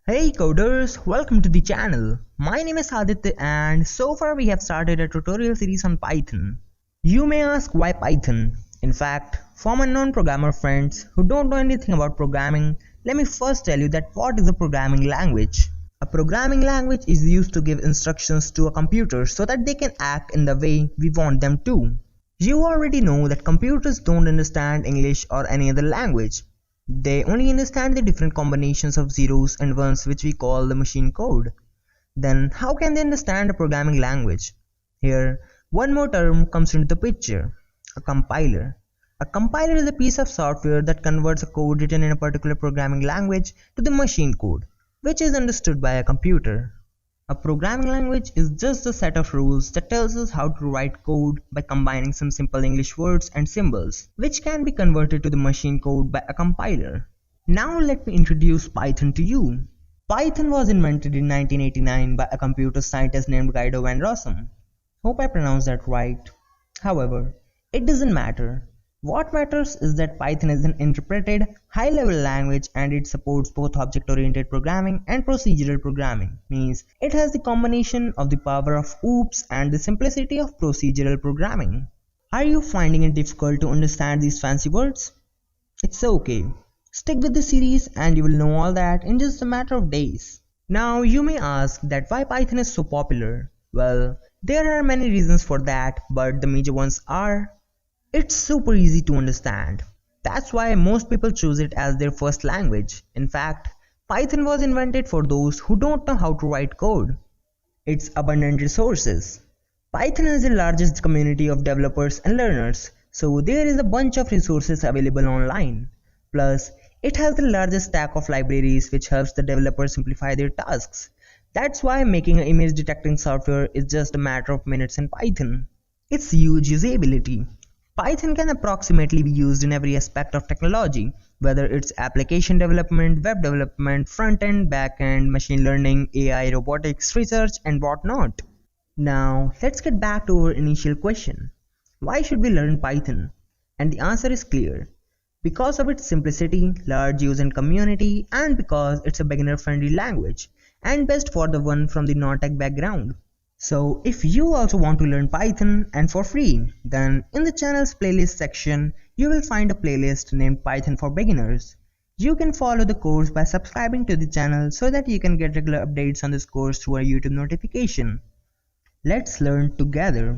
Hey coders, welcome to the channel. My name is Aditya and so far we have started a tutorial series on Python. You may ask why Python? In fact, for my non-programmer friends who don't know anything about programming, let me first tell you that what is a programming language? A programming language is used to give instructions to a computer so that they can act in the way we want them to. You already know that computers don't understand English or any other language. They only understand the different combinations of zeros and ones which we call the machine code. Then how can they understand a programming language? Here, one more term comes into the picture, a compiler. A compiler is a piece of software that converts a code written in a particular programming language to the machine code, which is understood by a computer. A programming language is just a set of rules that tells us how to write code by combining some simple English words and symbols, which can be converted to the machine code by a compiler. Now let me introduce Python to you. Python was invented in 1989 by a computer scientist named Guido van Rossum. Hope I pronounced that right. However, it doesn't matter. What matters is that Python is an interpreted, high-level language and it supports both object-oriented programming and procedural programming. Means it has the combination of the power of OOPS and the simplicity of procedural programming. Are you finding it difficult to understand these fancy words? It's okay. Stick with the series and you will know all that in just a matter of days. Now you may ask that why Python is so popular. Well, there are many reasons for that, but the major ones are it's super easy to understand. That's why most people choose it as their first language. In fact, Python was invented for those who don't know how to write code. Its abundant resources. Python has the largest community of developers and learners, so there is a bunch of resources available online. Plus, it has the largest stack of libraries which helps the developers simplify their tasks. That's why making an image detecting software is just a matter of minutes in Python. Its huge usability. Python can approximately be used in every aspect of technology, whether it's application development, web development, front-end, back-end, machine learning, AI, robotics, research, and whatnot. Now, let's get back to our initial question. Why should we learn Python? And the answer is clear. Because of its simplicity, large use and community, and because it's a beginner-friendly language, and best for the one from the non-tech background. So if you also want to learn Python and for free, then in the channel's playlist section, you will find a playlist named Python for Beginners. You can follow the course by subscribing to the channel so that you can get regular updates on this course through a YouTube notification. Let's learn together.